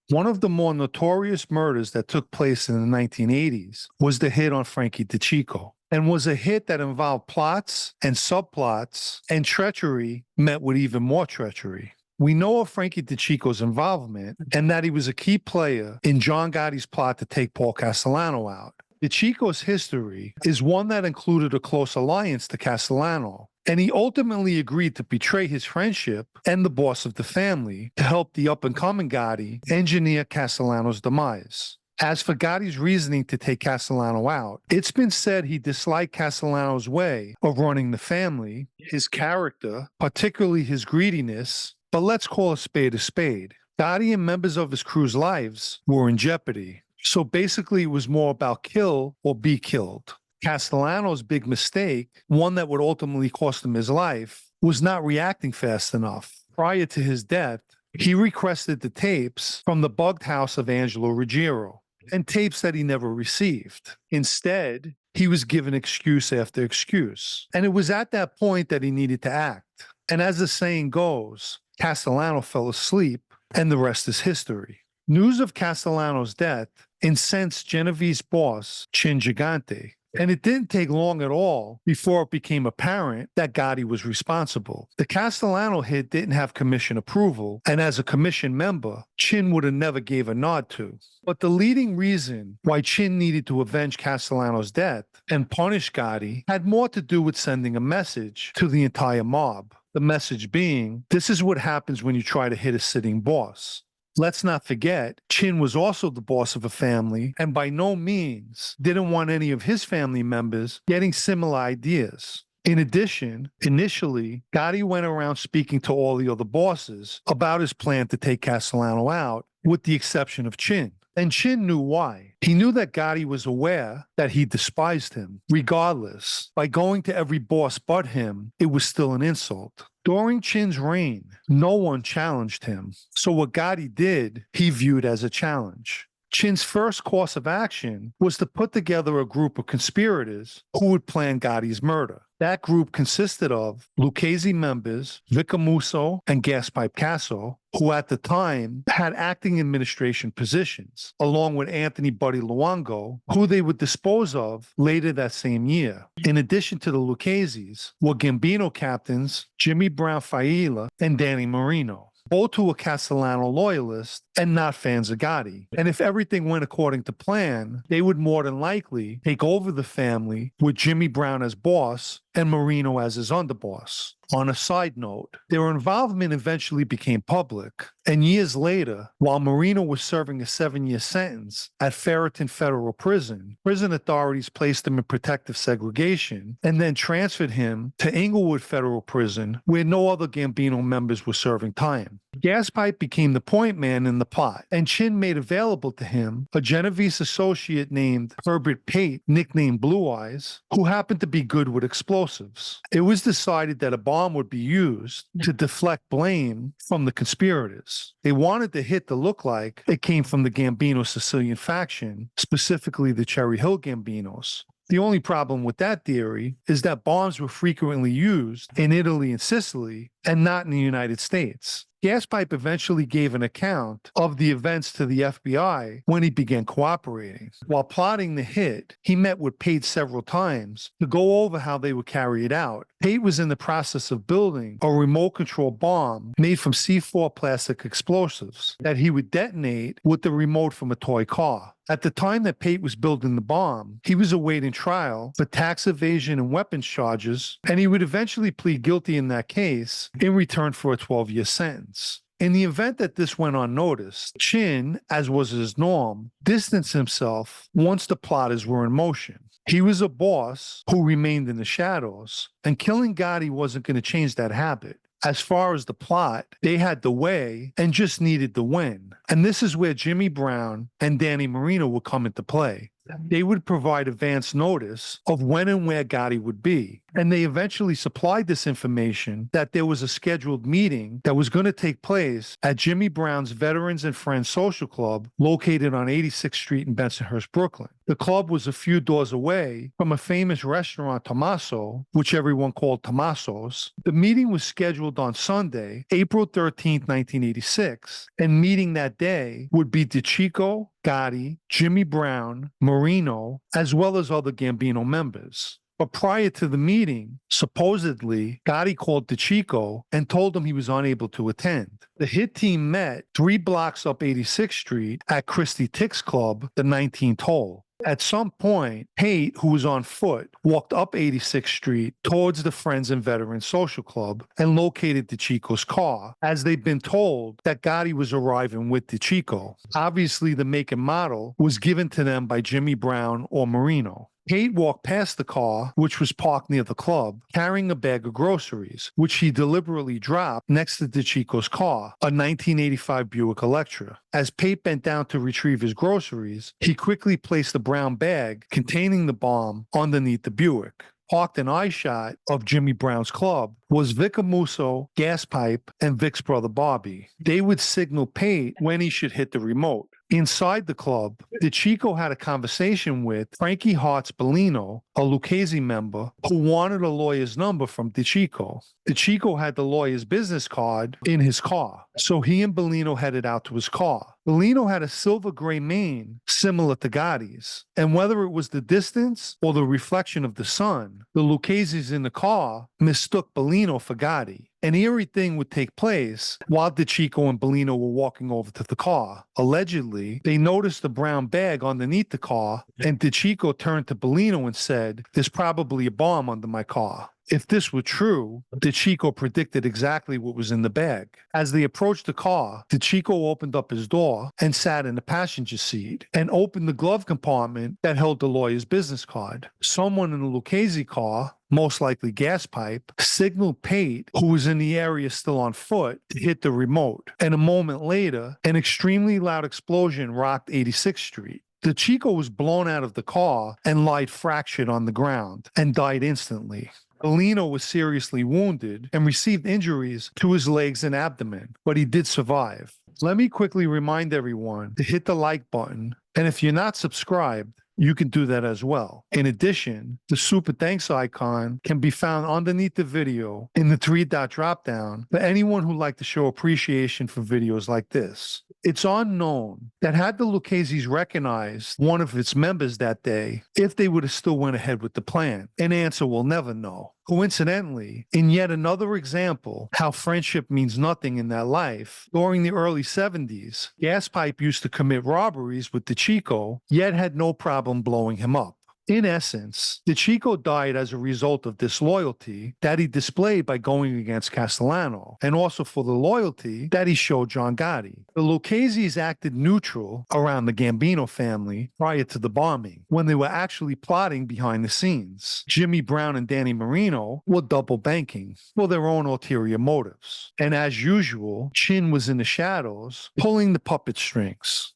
One of the more notorious murders that took place in the 1980s was the hit on Frankie DeCicco, and was a hit that involved plots and subplots and treachery met with even more treachery. We know of Frankie DeCicco's involvement and that he was a key player in John Gotti's plot to take Paul Castellano out. DeCicco's history is one that included a close alliance to Castellano, and he ultimately agreed to betray his friendship and the boss of the family to help the up-and-coming Gotti engineer Castellano's demise. As for Gotti's reasoning to take Castellano out, it's been said he disliked Castellano's way of running the family, his character, particularly his greediness, but let's call a spade a spade. Gotti and members of his crew's lives were in jeopardy. So basically, it was more about kill or be killed. Castellano's big mistake, one that would ultimately cost him his life, was not reacting fast enough. Prior to his death, he requested the tapes from the bugged house of Angelo Ruggiero, and tapes that he never received. Instead, he was given excuse after excuse. And it was at that point that he needed to act. And as the saying goes, Castellano fell asleep, and the rest is history. News of Castellano's death incensed Genovese boss Chin Gigante, and it didn't take long at all before it became apparent that Gotti was responsible. The Castellano hit didn't have commission approval, and as a commission member, Chin would have never gave a nod to. But the leading reason why Chin needed to avenge Castellano's death and punish Gotti had more to do with sending a message to the entire mob. The message being, this is what happens when you try to hit a sitting boss. Let's not forget, Chin was also the boss of a family and by no means didn't want any of his family members getting similar ideas. In addition, initially, Gotti went around speaking to all the other bosses about his plan to take Castellano out, with the exception of Chin. And Chin knew why. He knew that Gotti was aware that he despised him. Regardless, by going to every boss but him, it was still an insult. During Chin's reign, no one challenged him. So what Gotti did, he viewed as a challenge. Chin's first course of action was to put together a group of conspirators who would plan Gotti's murder. That group consisted of Lucchese members, Vicamuso and Gaspipe Casso, who at the time had acting administration positions, along with Anthony Buddy Luongo, who they would dispose of later that same year. In addition to the Lucchese's were Gambino captains Jimmy Brown Failla and Danny Marino, both who were Castellano loyalists and not fans of Gotti. And if everything went according to plan, they would more than likely take over the family with Jimmy Brown as boss and Marino as his underboss. On a side note, their involvement eventually became public, and years later, while Marino was serving a 7-year sentence at Ferreton Federal Prison, prison authorities placed him in protective segregation and then transferred him to Inglewood Federal Prison, where no other Gambino members were serving time. Gaspipe became the point man in the plot, and Chin made available to him a Genovese associate named Herbert Pate, nicknamed Blue Eyes, who happened to be good with explosives. It was decided that a bomb would be used to deflect blame from the conspirators. They wanted the hit to look like it came from the Gambino Sicilian faction, specifically the Cherry Hill Gambinos. The only problem with that theory is that bombs were frequently used in Italy and Sicily and not in the United States. Gaspipe eventually gave an account of the events to the FBI when he began cooperating. While plotting the hit, he met with Pate several times to go over how they would carry it out. Pate was in the process of building a remote control bomb made from C4 plastic explosives that he would detonate with the remote from a toy car. At the time that Pate was building the bomb, he was awaiting trial for tax evasion and weapons charges, and he would eventually plead guilty in that case in return for a 12-year sentence. In the event that this went unnoticed, Chin, as was his norm, distanced himself once the plotters were in motion. He was a boss who remained in the shadows, and killing Gotti wasn't going to change that habit. As far as the plot, they had the way and just needed the win. And this is where Jimmy Brown and Danny Marino would come into play. They would provide advance notice of when and where Gotti would be. And they eventually supplied this information that there was a scheduled meeting that was going to take place at Jimmy Brown's Veterans and Friends Social Club located on 86th Street in Bensonhurst, Brooklyn. The club was a few doors away from a famous restaurant, Tommaso, which everyone called Tommaso's. The meeting was scheduled on Sunday, April 13th, 1986, and meeting that day would be DeCicco, Gotti, Jimmy Brown, Marino, as well as other Gambino members. But prior to the meeting, supposedly, Gotti called DeCicco and told him he was unable to attend. The hit team met 3 blocks up 86th Street at Christy Tick's Club, the 19th hole. At some point, Pate, who was on foot, walked up 86th Street towards the Friends and Veterans Social Club and located DeCicco's car, as they'd been told that Gotti was arriving with DeCicco. Obviously, the make and model was given to them by Jimmy Brown or Marino. Pate walked past the car, which was parked near the club, carrying a bag of groceries, which he deliberately dropped next to DeCicco's car, a 1985 Buick Electra. As Pate bent down to retrieve his groceries, he quickly placed the brown bag containing the bomb underneath the Buick. Parked in eyeshot of Jimmy Brown's club was Vic Amuso, Gaspipe, and Vic's brother Bobby. They would signal Pate when he should hit the remote. Inside the club, DeCicco had a conversation with Frankie Hartz Bellino, a Lucchese member, who wanted a lawyer's number from DeCicco. DeCicco had the lawyer's business card in his car, so he and Bellino headed out to his car. Bellino had a silver gray mane similar to Gotti's, and whether it was the distance or the reflection of the sun, the Lucchese's in the car mistook Bellino for Gotti. An eerie thing would take place while DeCicco and Bellino were walking over to the car. Allegedly, they noticed the brown bag underneath the car, and DeCicco turned to Bellino and said, "There's probably a bomb under my car." If this were true, DeCicco predicted exactly what was in the bag. As they approached the car, DeCicco opened up his door and sat in the passenger seat and opened the glove compartment that held the lawyer's business card. Someone in the Lucchese car, most likely Gaspipe, signaled Pate, who was in the area still on foot, to hit the remote. And a moment later, an extremely loud explosion rocked 86th Street. DeCicco was blown out of the car and lied fractured on the ground and died instantly. Bellino was seriously wounded and received injuries to his legs and abdomen, but he did survive. Let me quickly remind everyone to hit the like button, and if you're not subscribed, you can do that as well. In addition, the super thanks icon can be found underneath the video in the 3-dot dropdown for anyone who'd like to show appreciation for videos like this. It's unknown that had the Lucchese's recognized one of its members that day, if they would have still went ahead with the plan. An answer we'll never know. Coincidentally, in yet another example how friendship means nothing in that life, during the early 70s, Gaspipe used to commit robberies with DeCicco, yet had no problem blowing him up. In essence, DeCicco died as a result of disloyalty that he displayed by going against Castellano, and also for the loyalty that he showed John Gotti. The Lucchese's acted neutral around the Gambino family prior to the bombing, when they were actually plotting behind the scenes. Jimmy Brown and Danny Marino were double banking for their own ulterior motives. And as usual, Chin was in the shadows, pulling the puppet strings.